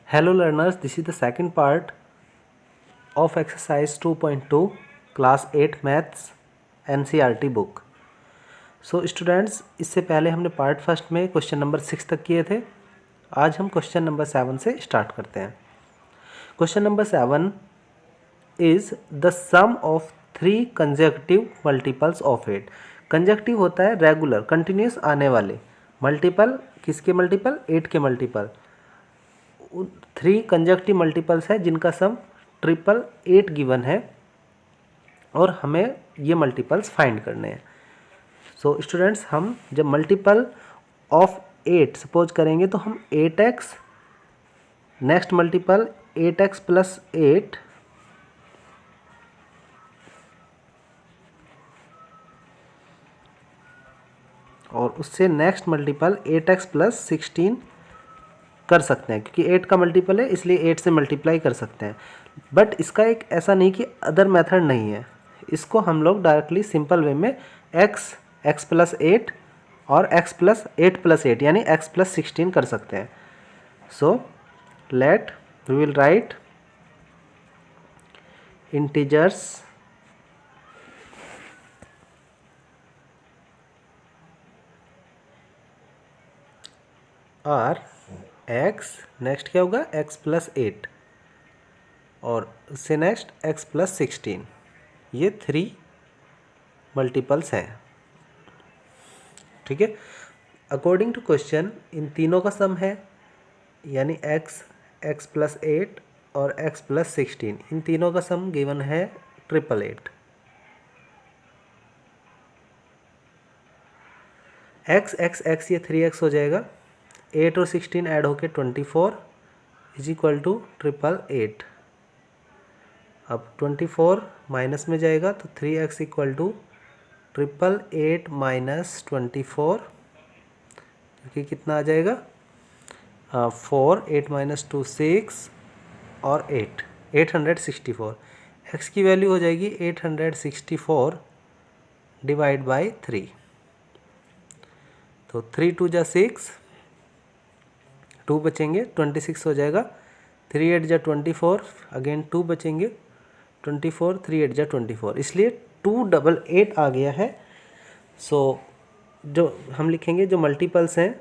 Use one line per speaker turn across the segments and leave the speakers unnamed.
Hello learners, this is the second part of exercise 2.2 class 8 maths NCERT book. So students, इससे पहले हमने part first में question number 6 तक किए थे. आज हम क्वेश्चन नंबर 7 से स्टार्ट करते हैं. Question number 7 is the sum of 3 consecutive multiples of 8. Consecutive होता है रेगुलर कंटिन्यूस आने वाले, मल्टीपल किसके मल्टीपल? 8 के मल्टीपल. 3 कंसेक्यूटिव मल्टीपल्स है जिनका सम 888 गिवन है और हमें ये मल्टीपल्स फाइंड करने हैं. सो स्टूडेंट्स, हम जब मल्टीपल ऑफ 8 सपोज करेंगे तो हम 8x, next multiple 8x plus 8 और उससे नेक्स्ट मल्टीपल 8x प्लस 16 कर सकते हैं, क्योंकि 8 का मल्टीपल है इसलिए 8 से मल्टीप्लाई कर सकते हैं. बट इसका एक ऐसा नहीं कि अदर मेथड नहीं है. इसको हम लोग डायरेक्टली सिंपल वे में x प्लस 8 और x प्लस 8 प्लस 8 यानी x प्लस 16 कर सकते हैं. So let we will write integers are x, next क्या होगा x प्लस 8 और उससे नेक्स्ट x प्लस 16. ये 3 मल्टीपल्स हैं. ठीक है. अकॉर्डिंग टू क्वेश्चन इन तीनों का सम है, यानी x प्लस 8 और x प्लस 16, इन तीनों का सम गिवन है 888. x ये 3x हो जाएगा. 8 और 16 ऐड होके 24 इज इक्वल टू 888. अब 24 माइनस में जाएगा तो 3x इक्वल टू 888 माइनस 24, क्योंकि कितना आ जाएगा 4, 8 माइनस 2 6 और 864. x की वैल्यू हो जाएगी 864 डिवाइड बाई 3. तो 3 2 जा 6, 2 बचेंगे 26 हो जाएगा. 3 8 जा 24, अगेन 2 बचेंगे 24, 3 8 जा 24, इसलिए 288 आ गया है. सो जो हम लिखेंगे जो मल्टीपल्स हैं,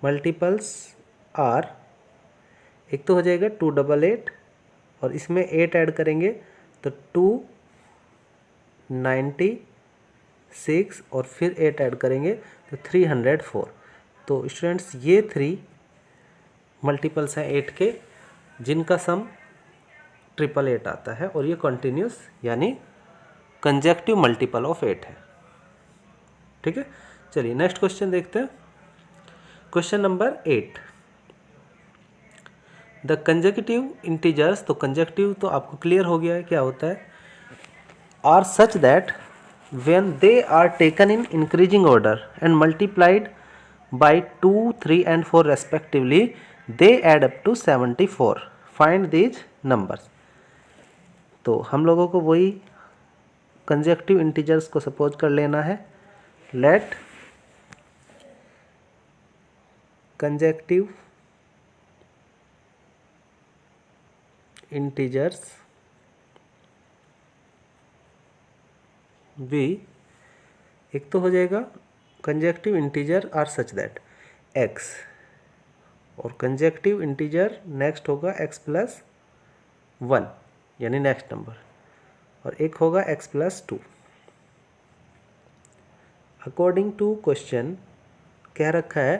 मल्टीपल्स आर, एक तो हो जाएगा 288 और इसमें 8 ऐड करेंगे तो 296 और फिर 8 ऐड करेंगे तो 304. तो स्टूडेंट्स, ये 3 मल्टीपल्स हैं 8 के जिनका सम 888 आता है और ये कंटिन्यूस यानी कंसेक्यूटिव मल्टीपल ऑफ 8 है. ठीक है. चलिए नेक्स्ट क्वेश्चन देखते हैं. Question number 8, the consecutive integers. तो कंसेक्यूटिव तो आपको क्लियर हो गया है क्या होता है. Are such that when they are taken in increasing order and multiplied by 2, 3 and 4 respectively, they add up to 74. Find these numbers. तो हम लोगों को वही कंसेक्यूटिव इंटीजर्स को सपोज कर लेना है. लेट कंसेक्यूटिव इंटीजर्स भी, एक तो हो जाएगा consecutive integer are such that x, और कंसेक्यूटिव इंटीजर नेक्स्ट होगा x प्लस 1 यानी नेक्स्ट नंबर, और एक होगा x plus 2. According to question कह रखा है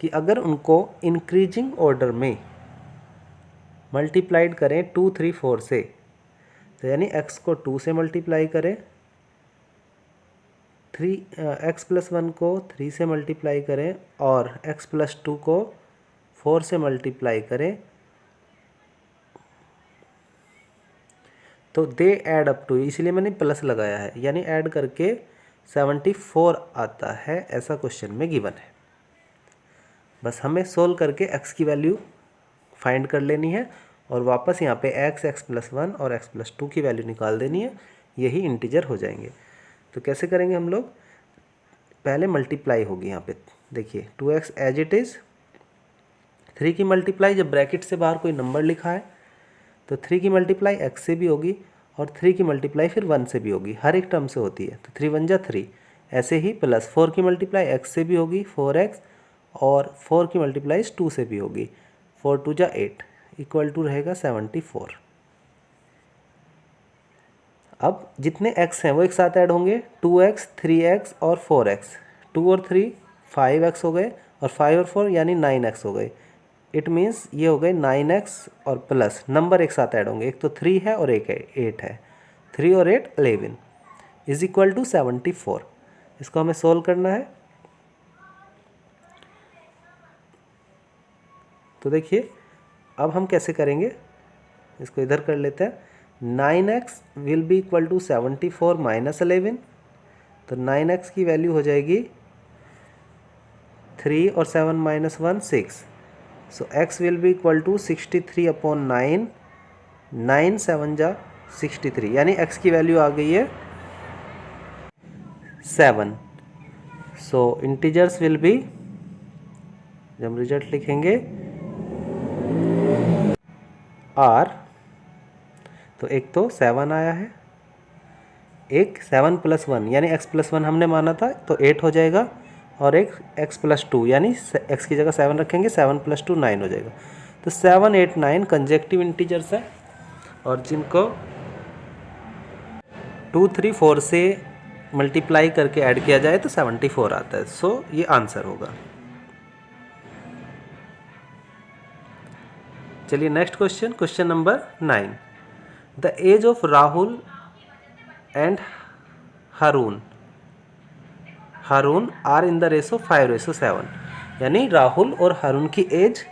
कि अगर उनको इंक्रीजिंग ऑर्डर में मल्टीप्लाइड करें 2, 3, 4 से, तो यानी x को 2 से मल्टीप्लाई करें, x प्लस 1 को 3 से मल्टीप्लाई करें और x प्लस 2 को 4 से मल्टीप्लाई करें, तो दे ऐड अप टू, इसलिए मैंने प्लस लगाया है, यानी ऐड करके 74 आता है. ऐसा क्वेश्चन में गिवन है. बस हमें सोल्व करके x की वैल्यू फाइंड कर लेनी है और वापस यहाँ पे x प्लस 1 और x प्लस 2 की वैल्यू निकाल देनी है. यही इंटीजर हो जाएंगे. तो कैसे करेंगे हम लोग, पहले मल्टीप्लाई होगी यहाँ पे. देखिए 2x एज इट इज़ 3 की मल्टीप्लाई जब ब्रैकेट से बाहर कोई नंबर लिखा है तो 3 की मल्टीप्लाई x से भी होगी और 3 की मल्टीप्लाई फिर 1 से भी होगी, हर एक टर्म से होती है। तो 3 1 जा 3, ऐसे ही प्लस 4 की मल्टीप्लाई x से भी होगी 4x, और 4 की मल्टीप्लाई 2 से भी होगी 4 2 जा 8 इक्वल टू रहेगा 74। अब जितने x हैं वो एक साथ ऐड होंगे, 2x 3x और 4x, 2 और 3 5x हो गए और 5 और 4 यानी 9x हो गए। इट मीन्स ये हो गए 9x और प्लस नंबर एक साथ ऐड होंगे, एक तो 3 है और एक है 8 है, 3 और 8 11 इज इक्वल टू 74। इसको हमें सोल्व करना है। तो देखिए अब हम कैसे करेंगे, इसको इधर कर लेते हैं। 9x will be equal to 74 minus 11, तो 9x की वैल्यू हो जाएगी 3 और 7 minus 1 6, so x will be equal to 63 upon 9, 9 7 जा 63, यानी x की वैल्यू आ गई है 7। सो इंटीजर्स विल बी, जब हम रिजल्ट लिखेंगे r, तो एक तो 7 आया है, एक 7 प्लस 1 यानी x प्लस 1 हमने माना था तो 8 हो जाएगा, और एक x प्लस 2 यानी x की जगह 7 रखेंगे, 7 प्लस 2 9 हो जाएगा। तो 7 8 9 कंजेक्टिव इंटीजर्स है और जिनको 2 3 4 से मल्टीप्लाई करके ऐड किया जाए तो 74 आता है। सो ये आंसर होगा। चलिए next question, question number 9। The age of Rahul and Haroon are in the ratio 5:7, यानी राहुल और हारून की एज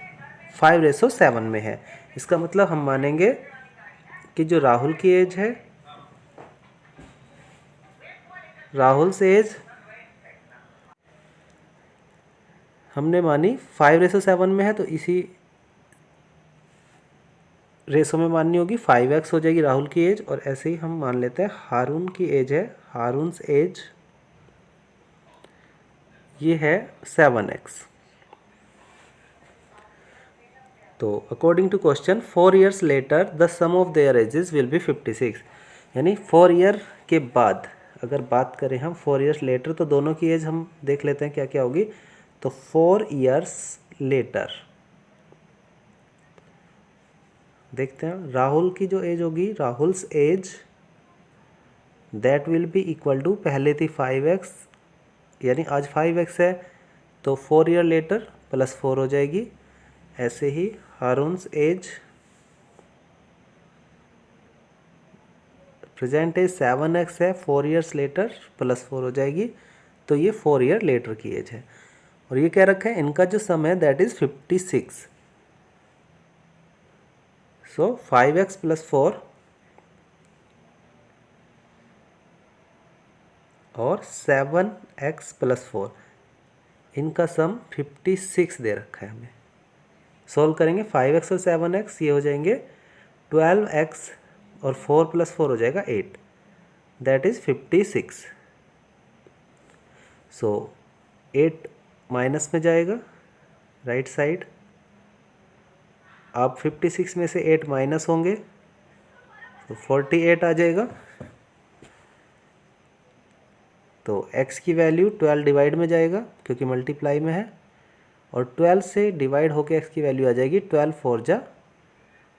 5:7 में है। इसका मतलब हम मानेंगे कि जो राहुल की एज है, राहुल से एज हमने मानी 5:7 में है, तो इसी रेशो में माननी होगी, 5x हो जाएगी राहुल की एज, और ऐसे ही हम मान लेते हैं हारून की एज है, हारून्स एज ये है 7x। तो according to question 4 years later the sum of their ages will be 56, यानी 4 year के बाद अगर बात करें हम 4 years लेटर, तो दोनों की एज हम देख लेते हैं क्या क्या होगी। तो 4 years लेटर देखते हैं, राहुल की जो एज होगी, Rahul's age that will be equal to, पहले थी 5x यानी आज 5x है तो 4 year लेटर प्लस 4 हो जाएगी। ऐसे ही हारून्स एज, प्रेजेंट एज 7x है, 4 years लेटर प्लस 4 हो जाएगी, तो ये 4 year लेटर की एज है। और ये क्या रखा है, इनका जो सम है that is 56। So 5x plus 4 और 7x प्लस 4, इनका सम 56 दे रखा है हमें। सोल्व करेंगे 5x और 7x, ये हो जाएंगे 12x और 4 प्लस 4 हो जाएगा 8, दैट इज 56। सो 8 माइनस में जाएगा राइट साइड, अब 56 में से 8 माइनस होंगे तो 48 आ जाएगा। तो x की वैल्यू 12 डिवाइड में जाएगा क्योंकि मल्टीप्लाई में है, और 12 से डिवाइड होकर x की वैल्यू आ जाएगी 12 4 जा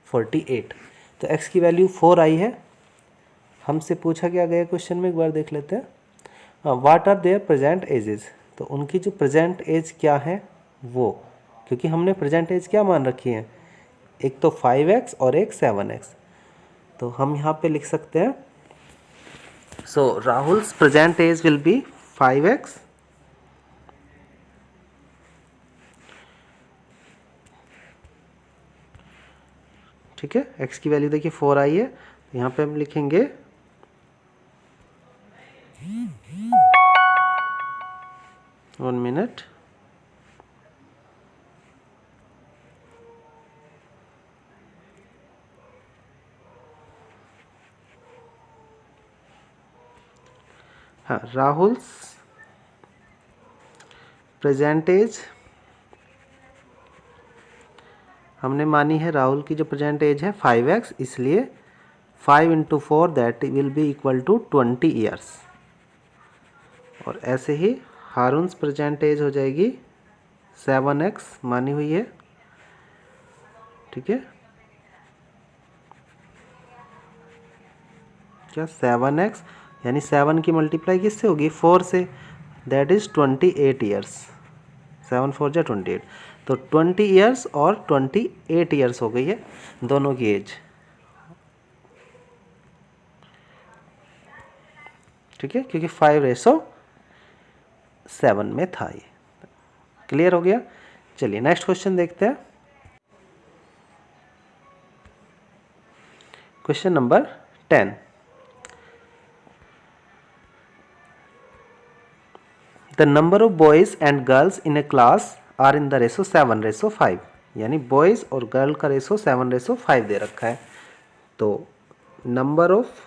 48। तो x की वैल्यू 4 आई है। हमसे पूछा क्या गया क्वेश्चन में, एक बार देख लेते हैं। What are their present ages, तो उनकी जो प्रेजेंट एज क्या है वो, क्योंकि हमने प्रेजेंट एज क्या मान रखी है, एक तो 5x और एक 7x, तो हम यहाँ पे लिख सकते हैं। So Rahul's present age will be 5x ठीक है। x की वैल्यू देखिए 4 आई है, तो यहाँ पे हम लिखेंगे 1 मिनट। हाँ, राहुल्स प्रेजेंट एज हमने मानी है राहुल की जो प्रेजेंट एज है 5x, इसलिए 5 × 4 that will be equal to 20 years. और ऐसे ही हारून प्रेजेंट एज हो जाएगी 7x मानी हुई है, ठीक है, क्या 7x, यानी 7 की मल्टीप्लाई किससे होगी 4 से, दैट इज़ 28 ईयर्स। 7 4 जा 28, तो 20 ईयर्स और 28 ईयर्स हो गई है दोनों की एज, ठीक है, क्योंकि 5:7 में था ये। क्लियर हो गया। चलिए नेक्स्ट क्वेश्चन देखते हैं। Question number 10। The number of boys and girls in a class are in the ratio 7:5, यानी बॉयज और गर्ल का रेशो 7:5 दे रखा है। तो नंबर ऑफ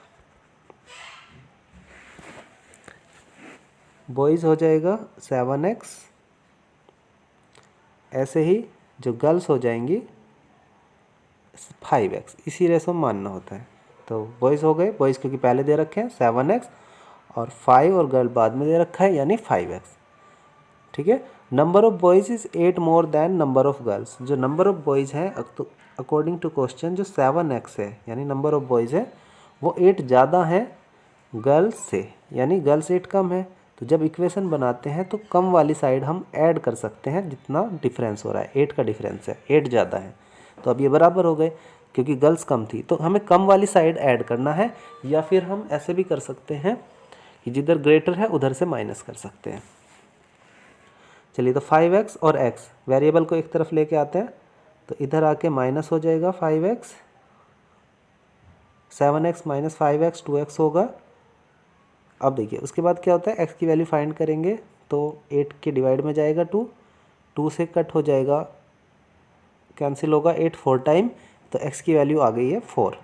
बॉयज हो जाएगा 7x, ऐसे ही जो गर्ल्स हो जाएंगी 5x, इसी रेशो में मानना होता है। तो बॉयज़ हो गए, बॉयज़ क्योंकि पहले दे रखे हैं 7x, और 5 और गर्ल बाद में दे रखा है यानी 5x, ठीक है। Number of boys is 8 more than number of girls, जो नंबर ऑफ बॉयज़ हैं अकॉर्डिंग टू क्वेश्चन जो 7x है, यानी नंबर ऑफ बॉयज़ है वो 8 ज़्यादा हैं गर्ल्स से, यानी गर्ल्स 8 कम है। तो जब इक्वेशन बनाते हैं तो कम वाली साइड हम ऐड कर सकते हैं, जितना डिफरेंस हो रहा है 8 का डिफरेंस है, 8 ज़्यादा है, तो अब ये बराबर हो गए क्योंकि गर्ल्स कम थी, तो हमें कम वाली साइड ऐड करना है, या फिर हम ऐसे भी कर सकते हैं कि जिधर ग्रेटर है उधर से माइनस कर सकते हैं। चलिए, तो 5x और x वेरिएबल को एक तरफ लेके आते हैं, तो इधर आके माइनस हो जाएगा 5x, 7x minus 5x 2x होगा। अब देखिए उसके बाद क्या होता है, x की वैल्यू फाइंड करेंगे तो 8 के डिवाइड में जाएगा 2, 2 से कट हो जाएगा, कैंसिल होगा 8 4 टाइम, तो x की वैल्यू आ गई है 4।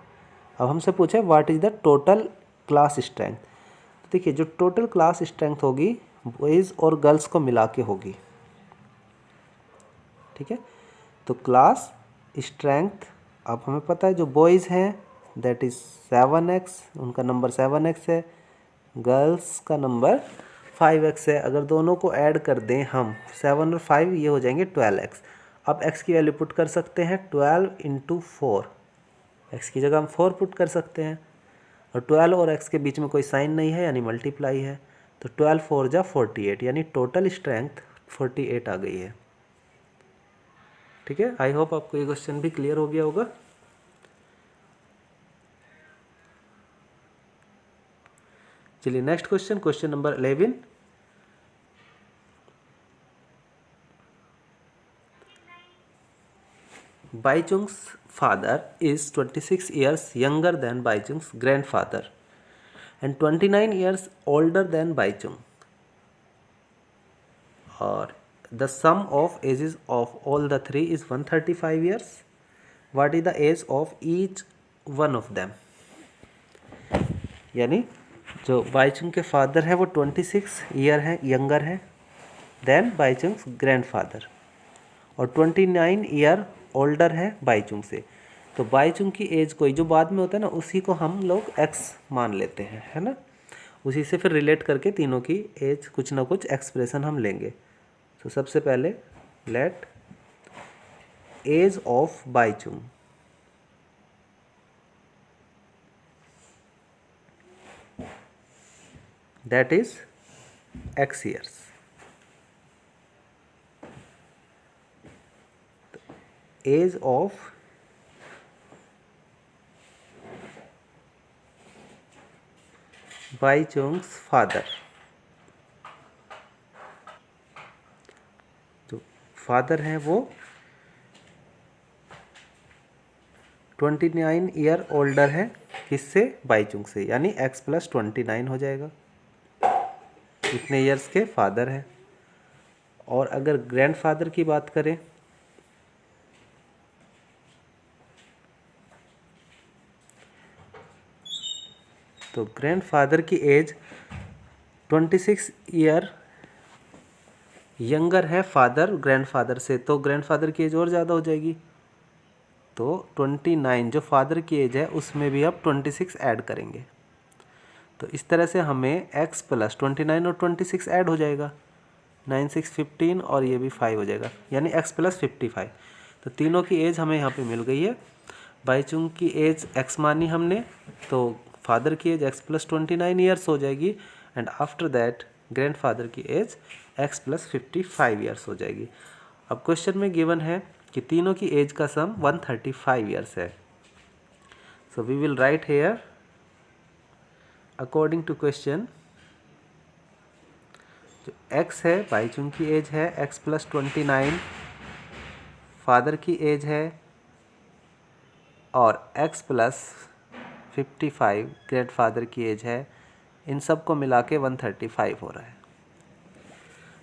अब हमसे पूछे what is the total class strength. तो देखिए जो टोटल क्लास स्ट्रेंथ होगी बॉयज़ और गर्ल्स को मिला के होगी, ठीक है। तो क्लास स्ट्रेंथ अब हमें पता है जो बॉयज़ हैं दैट इज़ 7x, उनका नंबर 7x है, गर्ल्स का नंबर 5x है। अगर दोनों को ऐड कर दें हम 7 और 5, ये हो जाएंगे 12x। अब x की वैल्यू पुट कर सकते हैं 12 × 4, x की जगह हम 4 पुट कर सकते हैं, और 12 और x के बीच में कोई साइन नहीं है यानी मल्टीप्लाई है, तो 12 4 जा 48, यानी टोटल स्ट्रेंथ 48 आ गई है, ठीक है। आई होप आपको ये क्वेश्चन भी क्लियर हो गया होगा। चलिए next question, question number 11। Bhaichung's father is 26 years younger than Bhaichung's grandfather and 29 years older than Bhaichung, और the sum of ages of all the three is 135 years. What is the age of each one of them? यानी जो बाईचुंग के father है वो 26 year है younger है then बाईचुंग्स grandfather, और 29 year older है बाईचुंग से। तो बाईचुंग की एज कोई जो बाद में होता है ना, उसी को हम लोग एक्स मान लेते हैं, है ना, उसी से फिर रिलेट करके तीनों की एज कुछ ना कुछ एक्सप्रेशन हम लेंगे। तो सबसे पहले let age of Bhaichung that is x years, age of Bhaichung's father, जो फादर हैं वो 29 ईयर ओल्डर है किससे, बाईचुंग से, यानी x + 29 हो जाएगा, इतने ईयर्स के फादर हैं। और अगर ग्रैंडफादर की बात करें तो ग्रैंडफादर की एज 26 ईयर यंगर है फादर ग्रैंडफादर से, तो ग्रैंडफादर की एज और ज़्यादा हो जाएगी, तो 29 जो फादर की एज है उसमें भी अब 26 ऐड करेंगे। तो इस तरह से हमें x प्लस 29 और 26 ऐड हो जाएगा, 9 6 15 और ये भी 5 हो जाएगा, यानी x प्लस 55। तो तीनों की एज हमें यहाँ पे मिल गई है। बाईचुंग की एज x मानी हमने, तो फादर की एज x प्लस 29 ईयर्स हो जाएगी, एंड आफ्टर दैट ग्रैंडफादर की एज x प्लस 55 ईयर्स हो जाएगी। अब क्वेश्चन में गिवन है कि तीनों की एज का सम 135 ईयर्स है। So we will write here according to question, जो x है बाईचुंग की एज है x प्लस 29, फादर की एज है, और x प्लस 55 ग्रैंडफादर की एज है, इन सब को मिला के 135 हो रहा है।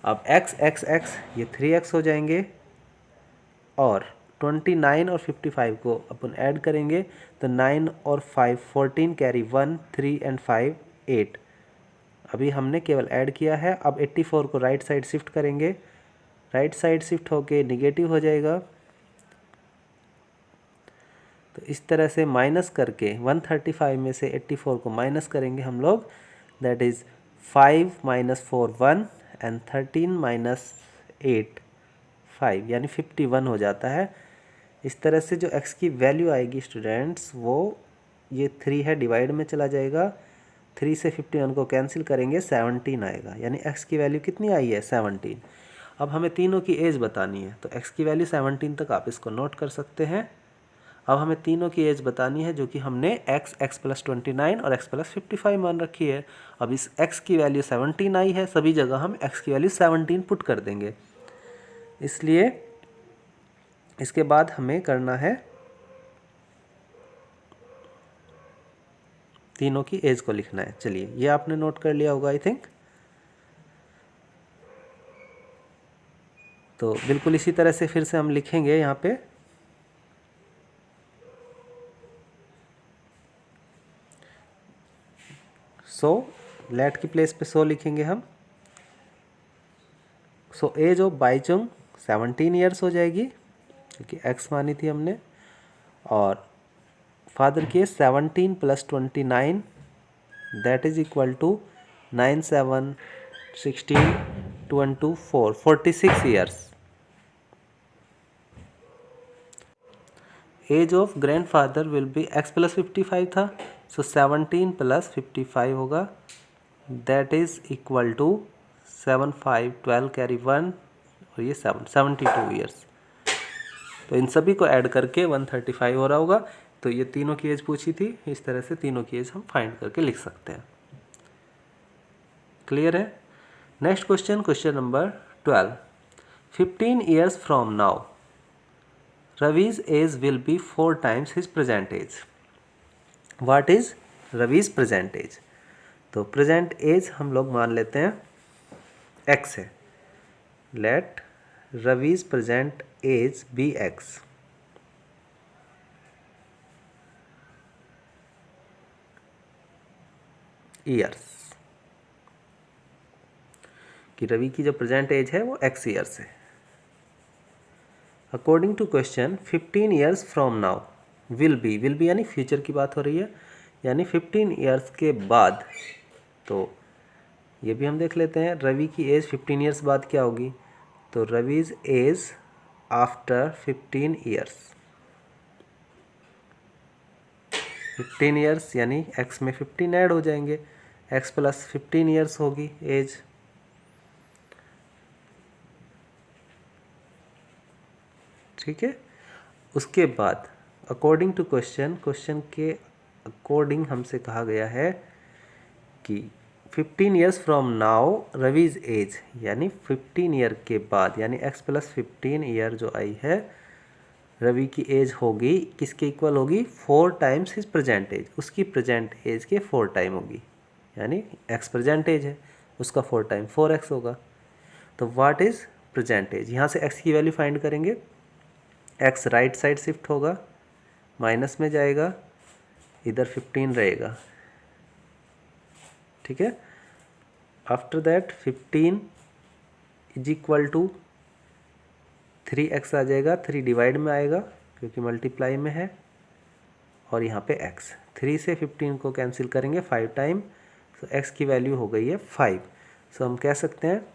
अब x x x ये 3x हो जाएंगे, और 29 और 55 को अपन ऐड करेंगे तो 9 और 5 14 कैरी 1 3 एंड 5 8। अभी हमने केवल ऐड किया है। अब 84 को राइट साइड शिफ्ट करेंगे, राइट साइड शिफ्ट होके निगेटिव हो जाएगा। तो इस तरह से माइनस करके 135 में से 84 को माइनस करेंगे हम लोग, that is 5 minus 4 1 and 13 minus 8 5, यानी 51 हो जाता है। इस तरह से जो x की वैल्यू आएगी स्टूडेंट्स, वो ये 3 है डिवाइड में चला जाएगा, 3 से 51 को कैंसिल करेंगे 17 आएगा, यानी x की वैल्यू कितनी आई है 17। अब हमें तीनों की एज बतानी है, तो x की वैल्यू 17 तक आप इसको नोट कर सकते हैं। अब हमें तीनों की एज बतानी है, जो कि हमने x प्लस 29 और x प्लस 55 मान रखी है। अब इस x की वैल्यू 17 आई है, सभी जगह हम x की वैल्यू 17 पुट कर देंगे। इसलिए इसके बाद हमें करना है तीनों की एज को लिखना है। चलिए, ये आपने नोट कर लिया होगा आई थिंक। तो बिल्कुल इसी तरह से फिर से हम लिखेंगे यहाँ पे। सो लेट की प्लेस पे सो लिखेंगे हम। So age of Baichung 17 years हो जाएगी, क्योंकि x मानी थी हमने, और फादर की 17 plus 29 that is equal to 9 7 16 2 and 2 4 46 years. Age of grandfather will be x plus 55 था, सो 17 प्लस 55 होगा, that is equal to 7 5 12 carry 1 और ये 7 72 ईयर्स। तो इन सभी को ऐड करके 135 हो रहा होगा। तो ये तीनों की एज पूछी थी, इस तरह से तीनों की एज हम फाइंड करके लिख सकते हैं। क्लियर है? Next question, question number 12। 15 years from now Ravi's age will be 4 times his present age. What is Ravi's present age? तो प्रेजेंट एज हम लोग मान लेते हैं x है। Let Ravi's present age be x। Years, कि रवि की जो प्रेजेंट एज है वो x ईयर्स है। According to question 15 years from now will be यानी फ्यूचर की बात हो रही है, यानी 15 ईयर्स के बाद। तो ये भी हम देख लेते हैं, रवि की एज 15 ईयर्स बाद क्या होगी। तो Ravi's age after 15 years, 15 years यानी x में 15 ऐड हो जाएंगे, x प्लस 15 ईयर्स होगी एज। ठीक है, उसके बाद अकॉर्डिंग टू क्वेश्चन, क्वेश्चन के अकॉर्डिंग हमसे कहा गया है कि 15 years from now Ravi's age, यानी 15 ईयर के बाद, यानी x प्लस 15 ईयर जो आई है, रवि की एज होगी किसके इक्वल होगी, 4 टाइम्स हिज प्रेजेंट एज, उसकी प्रेजेंट एज के 4 टाइम होगी, यानी x प्रेजेंट एज है उसका 4 टाइम 4x होगा। तो व्हाट इज प्रेजेंट एज, यहाँ से x की वैल्यू फाइंड करेंगे। x राइट साइड शिफ्ट होगा, माइनस में जाएगा, इधर 15 रहेगा। ठीक है, after that 15 is equal to 3x आ जाएगा, 3 डिवाइड में आएगा, क्योंकि मल्टीप्लाई में है, और यहाँ पे x। 3 से 15 को कैंसिल करेंगे 5 टाइम, सो x की वैल्यू हो गई है 5। सो हम कह सकते हैं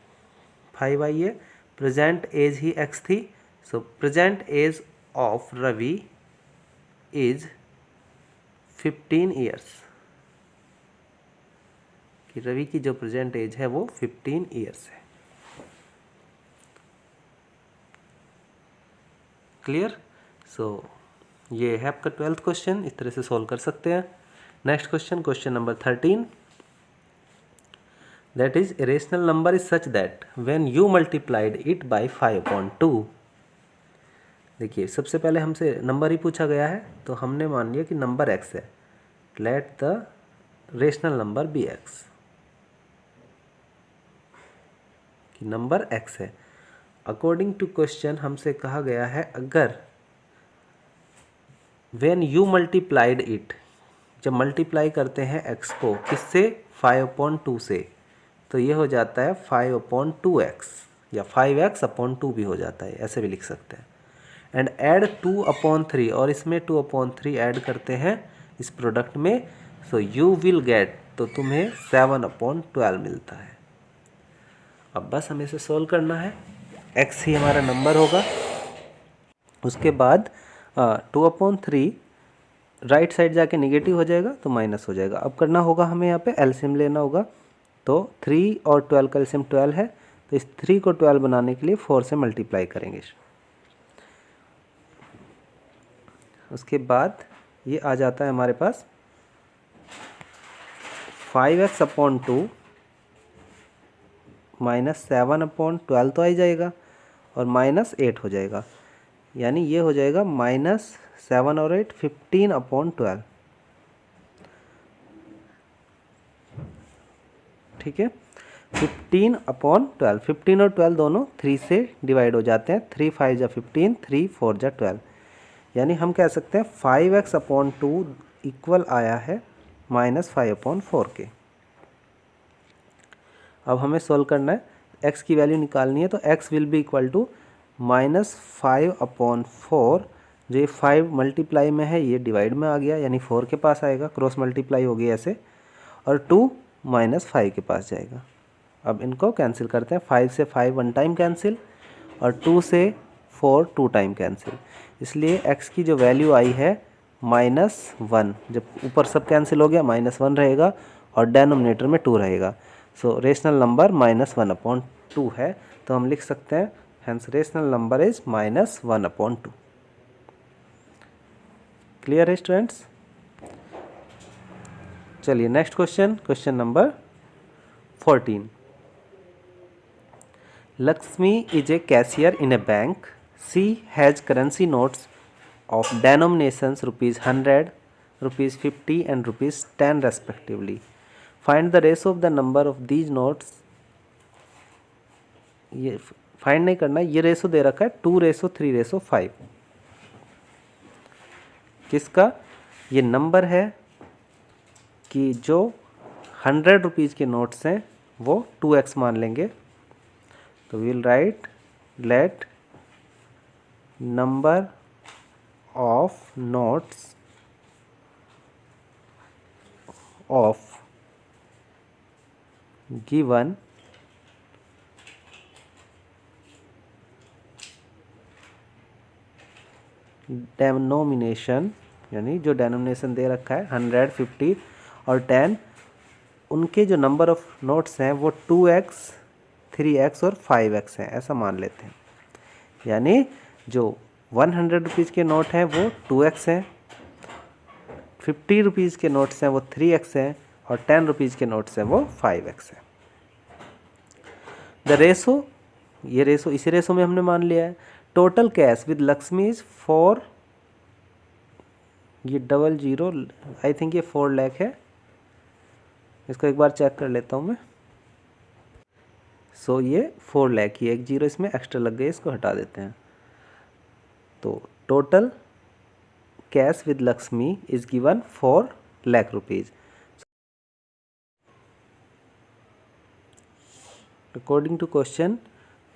5 आई है। प्रेजेंट एज ही x थी, so present age of Ravi is 15 years, कि रवि की जो प्रेजेंट एज है वो 15 ईयर्स है। क्लियर? सो ये है आपका 12th क्वेश्चन, इस तरह से सॉल्व कर सकते हैं। Next question, question number 13, that is a rational number is such that when you multiplied it by 5/2। देखिए सबसे पहले हमसे नंबर ही पूछा गया है, तो हमने मान लिया कि नंबर x है। Let the rational number be x, कि नंबर x है। अकॉर्डिंग टू क्वेश्चन हमसे कहा गया है अगर व्हेन यू मल्टीप्लाइड इट, जब मल्टीप्लाई करते हैं x को किससे, 5/2 से, तो ये हो जाता है 5/2x, या 5x/2 भी हो जाता है, ऐसे भी लिख सकते हैं। एंड ऐड 2/3, और इसमें 2/3 ऐड करते हैं इस प्रोडक्ट में, सो यू विल गेट, तो तुम्हें 7/12 मिलता है। अब बस हमें इसे सोल्व करना है, x ही हमारा नंबर होगा। उसके बाद 2/3 राइट साइड जाके नेगेटिव हो जाएगा तो माइनस हो जाएगा। अब करना होगा हमें यहाँ पे एलसीएम लेना होगा, तो 3 और 12 का एलसीएम 12 है, तो इस 3 को 12 बनाने के लिए 4 से मल्टीप्लाई करेंगे। उसके बाद ये आ जाता है हमारे पास 5x/2 माइनस 7/12 तो आ ही जाएगा, और -8 हो जाएगा, यानी ये हो जाएगा -7 और 8 15/12। ठीक है, 15/12, 15 और 12 दोनों 3 से डिवाइड हो जाते हैं, 3 5 जा 15, 3 4 जा 12, यानी हम कह सकते हैं 5x/2 इक्वल आया है -5/4 के। अब हमें सोल्व करना है, x की वैल्यू निकालनी है, तो x will be equal to -5/4, जो ये 5 मल्टीप्लाई में है ये डिवाइड में आ गया, यानी 4 के पास आएगा, क्रॉस मल्टीप्लाई हो गया ऐसे, और 2 -5 के पास जाएगा। अब इनको कैंसिल करते हैं, 5 से 5 1 टाइम कैंसिल, और 2 से 4 2 टाइम कैंसिल, इसलिए x की जो वैल्यू आई है -1, जब ऊपर सब कैंसिल हो गया -1 रहेगा, और डेनोमिनेटर में 2 रहेगा, सो रेशनल नंबर -1/2 है, तो हम लिख सकते हैं hence rational number is -1/2। Clear है स्टूडेंट्स? चलिए next question, question number 14, Lakshmi is a cashier in a bank. She has currency notes of denominations ₹100, ₹50 and ₹10 respectively. Find the ratio of the number of these notes. ये find नहीं करना, ये ratio दे रखा है 2:3:5। किसका? ये number है कि जो 100 रुपीज़ के नोट्स हैं वो 2x मान लेंगे, तो we will write let number of notes of given denomination, यानी जो डेनोमिनेशन दे रखा है 100, 50 और 10, उनके जो नंबर ऑफ नोट्स हैं वो 2x, 3x और 5x हैं, ऐसा मान लेते हैं। यानी जो 100 रुपीज़ के नोट हैं वो 2x हैं, 50 रुपीज़ के नोट्स हैं वो 3x हैं, और 10 रुपीज़ के नोट्स हैं वो 5x हैं। द रेशो, ये रेशो इसी रेशो में हमने मान लिया है। Total cash with Lakshmi is 4, ये 00, आई थिंक ये 4 लाख है, इसको एक बार चेक कर लेता हूँ मैं। सो ये 4 लाख, ये एक 0 इसमें एक्स्ट्रा लग गई, इसको हटा देते हैं। तो total cash with Lakshmi is given 4 lakh rupees. According to question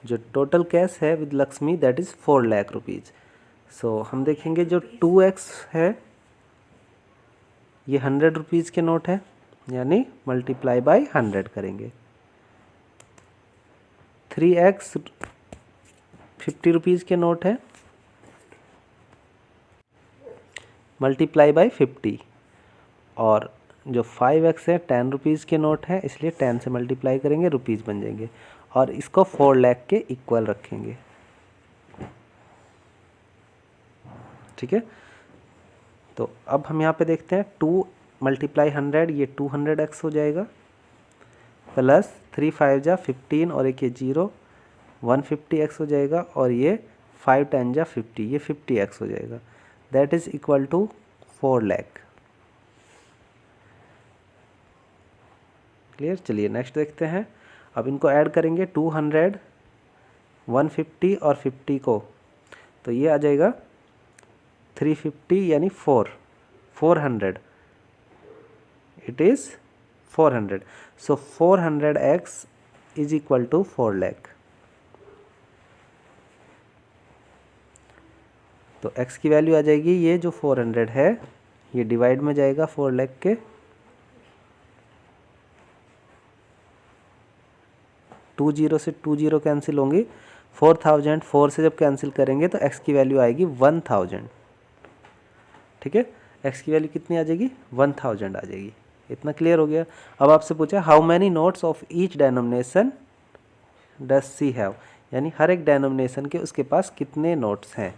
जो टोटल कैश है with Lakshmi that is 4 lakh rupees. So हम देखेंगे जो 2x है ये 100 रुपीज़ के नोट है, यानी मल्टीप्लाई बाय 100 करेंगे। 3x 50 रुपीज़ के नोट है, मल्टीप्लाई बाय 50। और जो 5x है 10 रुपीज़ के नोट है, इसलिए 10 से मल्टीप्लाई करेंगे, रुपीज़ बन जाएंगे। और इसको 4 लाख के इक्वल रखेंगे। ठीक है, तो अब हम यहाँ पे देखते हैं 2 मल्टीप्लाई 100, ये 200x हो जाएगा, प्लस 3 5 जा 15 और एक ये 0 150x हो जाएगा, और ये 5 10 जा 50 ये 50x हो जाएगा। That is equal to 4 lakh. Clear. चलिए नेक्स्ट देखते हैं। अब इनको ऐड करेंगे 200 150 और 50 को, तो ये आ जाएगा 350 यानी 400 it is 400। So 400x is equal to 4 lakh. तो x की वैल्यू आ जाएगी, ये जो 400 है ये डिवाइड में जाएगा 4 लाख के, 2 0 से 2 0 कैंसिल होंगी, 4000 4 से जब कैंसिल करेंगे तो x की वैल्यू आएगी 1000। ठीक है, x की वैल्यू कितनी आ जाएगी, 1000 आ जाएगी। इतना क्लियर हो गया। अब आपसे पूछा how many notes of each denomination does she have, यानी हर एक डेनोमिनेशन के उसके पास कितने नोट्स हैं।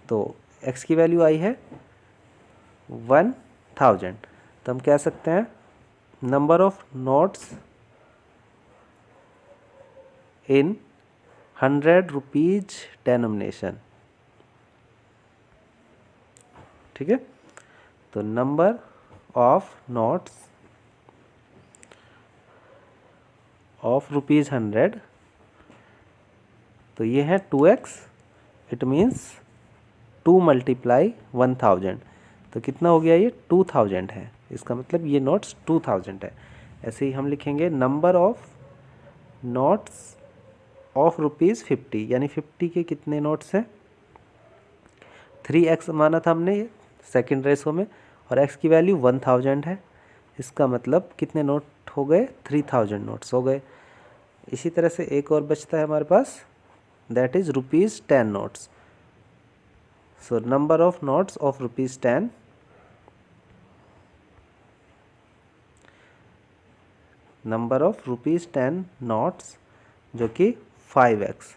तो x की वैल्यू आई है 1000, तो हम कह सकते हैं number of notes in 100 rupees denomination. ठीक है, तो नंबर ऑफ नोट्स ऑफ ₹100, तो ये है 2x, इट मीन्स 2 मल्टीप्लाई 1000, तो कितना हो गया, ये 2000 है। इसका मतलब ये नोट्स 2000 है। ऐसे ही हम लिखेंगे नंबर ऑफ नोट्स ऑफ ₹50, यानी 50 के कितने नोट्स हैं, 3x माना था हमने ये सेकेंड रेशो में, और x की वैल्यू 1000 है। इसका मतलब कितने नोट हो गए, 3000 नोट्स हो गए। इसी तरह से एक और बचता है हमारे पास, that is ₹10 notes. So number of notes of ₹10, number of ₹10 notes जो कि 5x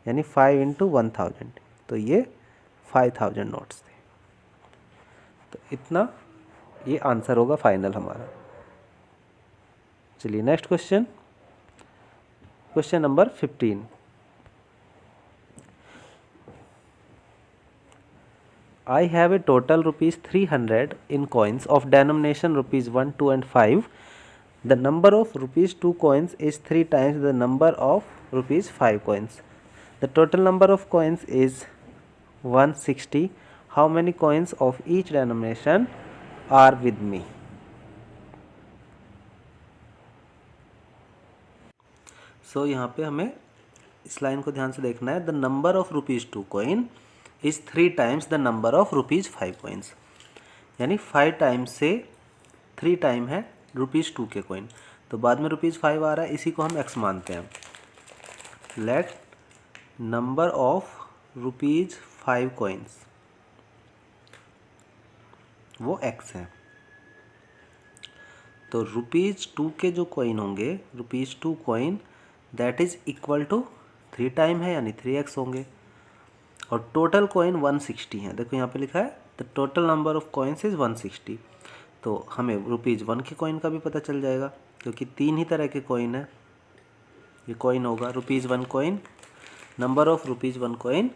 यानी 5 इंटू 1000, तो ये 5000 नोट्स थे। तो इतना ये आंसर होगा फाइनल हमारा। चलिए next question, question number 15। I have a total ₹300 in coins of denomination ₹1, 2 and 5. The number of ₹2 coins is 3 times the number of ₹5 coins. The total number of coins is 160. How many coins of each denomination are with me? So यहाँ पे हमें इस line को ध्यान से देखना है। The number of ₹2 coin is 3 times the number of ₹5 coins, यानी 5 टाइम्स से 3 टाइम है ₹2 के कोइन, तो बाद में ₹5 आ रहा है, इसी को हम x मानते हैं। लेट नंबर ऑफ ₹5 कोइंस वो x है, तो ₹2 के जो कोइन होंगे, ₹2 coin that is equal to 3 time है यानी 3x होंगे, और टोटल कोइन 160 है। देखो यहाँ पे लिखा है the total number of coins is 160, तो हमें ₹1 के कॉइन का भी पता चल जाएगा, क्योंकि 3 ही तरह के कॉइन है। ये कॉइन होगा ₹1 coin, number of ₹1 coin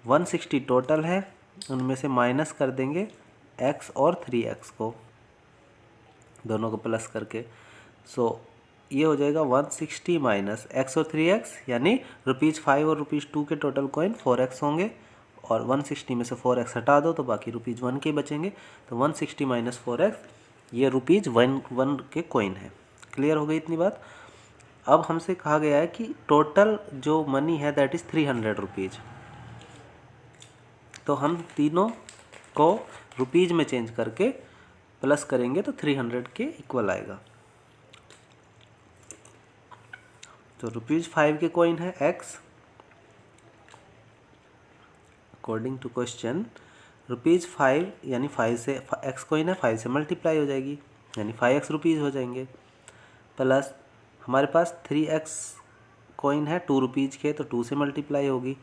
160 total है, उनमें से माइनस कर देंगे x और 3x को, दोनों को प्लस करके। सो ये हो जाएगा 160 माइनस x और 3x, यानी ₹5 और ₹2 के टोटल कॉइन 4x होंगे, और 160 में से 4x हटा दो तो बाकी ₹1 के बचेंगे, तो 160 माइनस 4x ये ₹1 के कॉइन है। क्लियर हो गई इतनी बात। अब हमसे कहा गया है कि टोटल जो मनी है दैट इज़ 300 रुपीज़। तो हम तीनों को रुपीज़ में चेंज करके प्लस करेंगे तो 300 के इक्वल आएगा। तो ₹5 के कॉइन है x, अकॉर्डिंग टू क्वेश्चन ₹5 यानी 5 से x कॉइन है 5 से मल्टीप्लाई हो जाएगी यानी 5x रुपीज़ हो जाएंगे, प्लस हमारे पास 3x कॉइन है 2 रुपीज़ के तो 2 से मल्टीप्लाई होगी,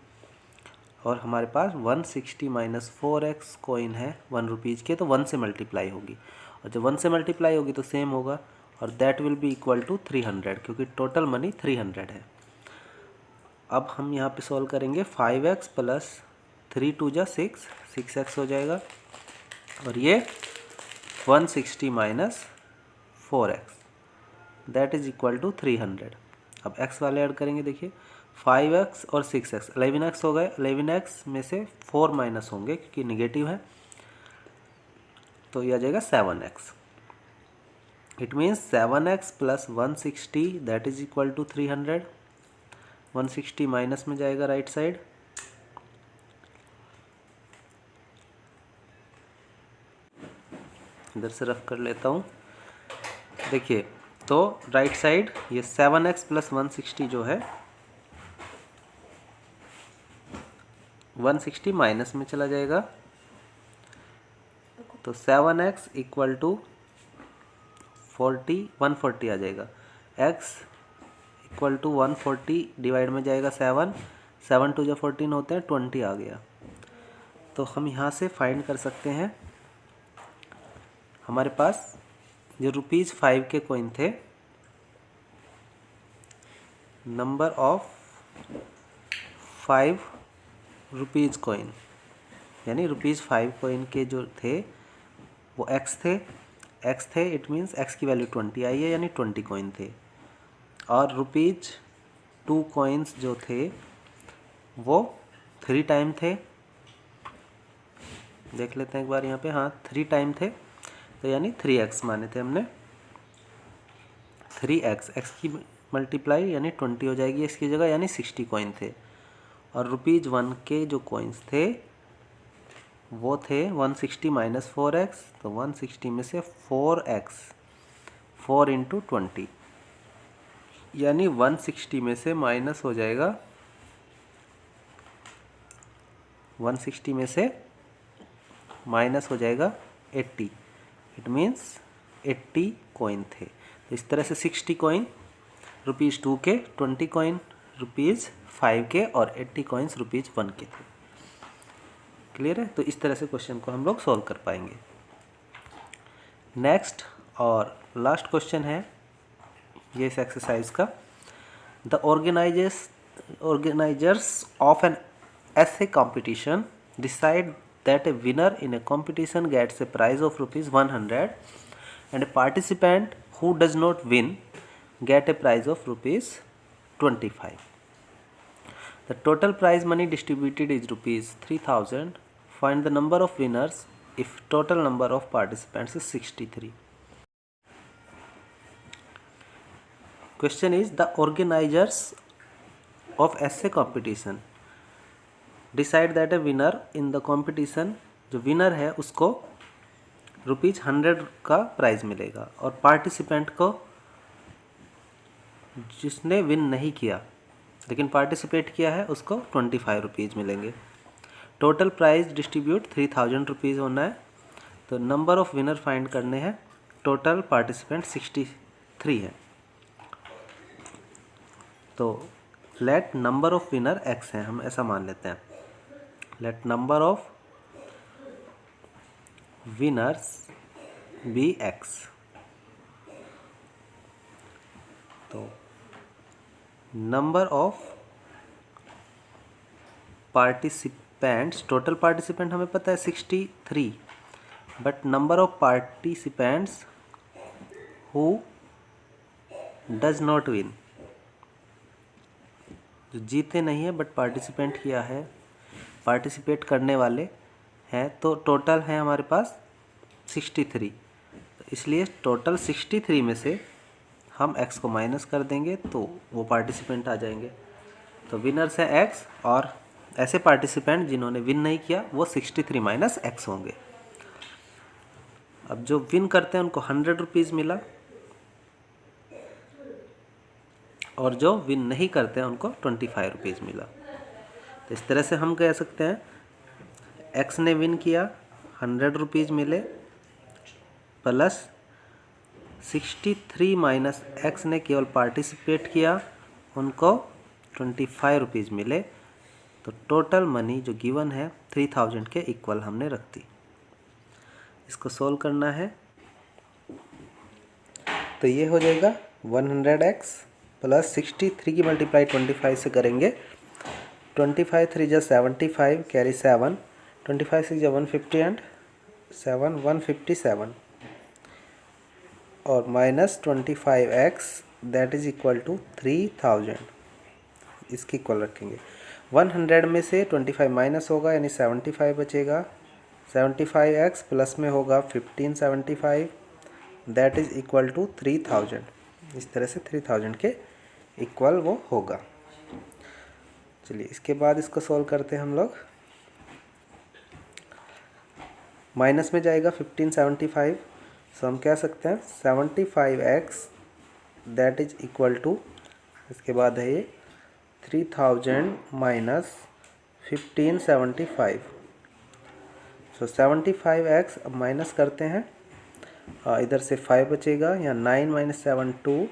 और हमारे पास 160 माइनस 4x कॉइन है 1 रुपीज़ के तो 1 से मल्टीप्लाई होगी, और जब 1 से मल्टीप्लाई होगी तो सेम होगा और that will be equal to 300 क्योंकि टोटल मनी 300 है। अब हम यहाँ पे सॉल्व करेंगे 5x प्लस 3 2 जा 6x हो जाएगा, और ये 160 minus 4x that is equal to 300। अब x वाले ऐड करेंगे, देखिए 5x और 6x 11x हो गए, 11x में से 4 माइनस होंगे क्योंकि निगेटिव है, तो ये आ जाएगा 7x। It means 7x plus 160 that is equal to 300। 160 minus में जाएगा राइट साइड, इधर से रफ कर लेता हूँ। देखिए तो राइट साइड ये 7x प्लस 160 जो है 160 माइनस में चला जाएगा, तो 7x इक्वल टू 140 आ जाएगा। x इक्वल टू 140 डिवाइड में जाएगा 7 2 जो 14 होते हैं 20 आ गया। तो हम यहाँ से फाइंड कर सकते हैं, हमारे पास जो ₹5 के कॉइन थे, नंबर ऑफ 5 रुपीज़ कॉइन यानी ₹5 कॉइन के जो थे वो x थे, इट मीन्स x की वैल्यू 20 आई है यानी 20 कॉइन थे, और ₹2 कॉइन्स जो थे वो 3 टाइम थे। देख लेते हैं एक बार यहाँ पे, हाँ 3 टाइम थे तो यानी 3x माने थे हमने, 3x x की मल्टीप्लाई यानी 20 हो जाएगी x की जगह यानी 60 कॉइन थे, और ₹1 के जो कॉइन्स थे वो थे 160 माइनस 4x, तो 160 में से 4x 4 इंटू 20 यानी 160 में से माइनस हो जाएगा, 160 में से माइनस हो जाएगा 80, इट मीन्स 80 कॉइन थे। तो इस तरह से 60 कॉइन ₹2 के, 20 कॉइन ₹5 के और 80 कॉइन्स ₹1 के थे। क्लियर है? तो इस तरह से क्वेश्चन को हम लोग सॉल्व कर पाएंगे। नेक्स्ट और लास्ट क्वेश्चन है ये इस एक्सरसाइज का, the organizers of an essay competition decide that a winner in a competition gets a prize of ₹100 and a participant who does not win get a prize of ₹25. The total prize money distributed is ₹3000. Find the number of winners if total number of participants is 63. Question is, the organizers of essay competition decide that A winner in the competition, जो winner है उसको ₹100 का price मिलेगा, और participant को जिसने win नहीं किया लेकिन पार्टिसिपेट किया है उसको ₹25 मिलेंगे। टोटल प्राइज़ डिस्ट्रीब्यूट ₹3000 होना है, तो नंबर ऑफ़ विनर फाइंड करने हैं, टोटल पार्टिसिपेंट 63 है, तो let number of winner x है, हम ऐसा मान लेते हैं, let number of winners be x। तो number of participants, total participant हमें पता है 63, but number of participants who does not win, जो जीते नहीं है बट पार्टिसिपेंट किया है, पार्टिसिपेट करने वाले हैं, तो टोटल है हमारे पास 63, तो इसलिए टोटल 63 में से हम x को माइनस कर देंगे तो वो पार्टिसिपेंट आ जाएंगे। तो विनर्स है x, और ऐसे पार्टिसिपेंट जिन्होंने विन नहीं किया वो 63 माइनस x होंगे। अब जो विन करते हैं उनको 100 रुपीज़ मिला, और जो विन नहीं करते हैं उनको 25 रुपीज़ मिला। तो इस तरह से हम कह सकते हैं x ने विन किया, 100 रुपीज़ मिले, प्लस 63 माइनस x ने केवल पार्टिसिपेट किया, उनको 25 रुपीज़ मिले। तो टोटल मनी जो गिवन है 3000 के इक्वल हमने रख दी। इसको सोल्व करना है तो ये हो जाएगा 100x प्लस 63 की मल्टीप्लाई 25 से करेंगे। 25 3 जा 75, कैरी 7, 25 6 जा 150 एंड 7 157, और minus 25x that is equal to 3000, इसकी इक्वल रखेंगे। 100 में से 25 माइनस होगा यानी 75 बचेगा। 75x प्लस में होगा 1575 दैट इज इक्वल टू 3000। इस तरह से 3000 के इक्वल वो होगा। चलिए इसके बाद इसको सॉल्व करते हैं हम लोग। माइनस में जाएगा 1575, सो हम कह सकते हैं 75x that is equal to, इसके बाद है ये 3000 माइनस 1575। सो 75x अब माइनस करते हैं, इधर से 5 बचेगा, यहाँ 9 माइनस 7 2,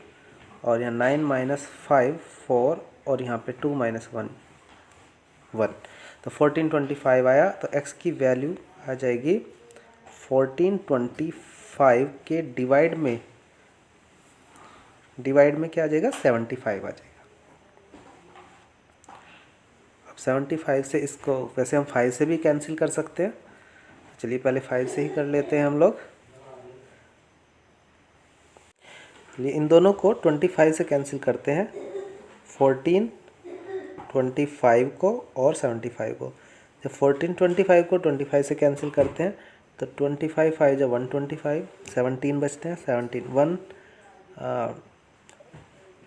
और यहाँ 9 माइनस 5 4, और यहाँ पे 2 माइनस 1 1, तो 1425 आया। तो x की वैल्यू आ जाएगी 1425 के डिवाइड में क्या आ जाएगा 75 आ जाएगा। अब 75 से इसको वैसे हम 5 से भी कैंसिल कर सकते हैं, चलिए पहले 5 से ही कर लेते हैं हम लोग। चलिए इन दोनों को 25 से कैंसिल करते हैं, 14 25 को और 75 को। जब 14 25 को 25 से कैंसिल करते हैं तो 25 5 जब 125, 17 बचते हैं, 17 1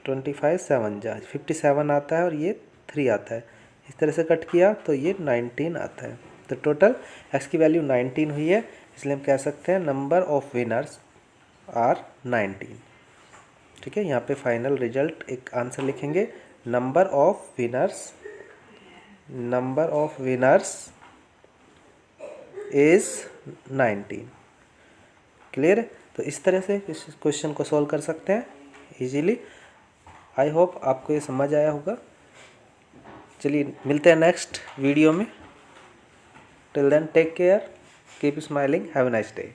25 7 जा 57 आता है, और ये 3 आता है। इस तरह से कट किया तो ये 19 आता है। तो टोटल x की वैल्यू 19 हुई है, इसलिए हम कह सकते हैं नंबर ऑफ विनर्स आर 19। ठीक है, यहाँ पे फाइनल रिजल्ट एक आंसर लिखेंगे, number of winners is 19। Clear है? तो इस तरह से इस क्वेश्चन को सॉल्व कर सकते हैं इजीली। आई होप आपको ये समझ आया होगा। चलिए मिलते हैं नेक्स्ट वीडियो में। Till then take care, keep smiling, have a nice day.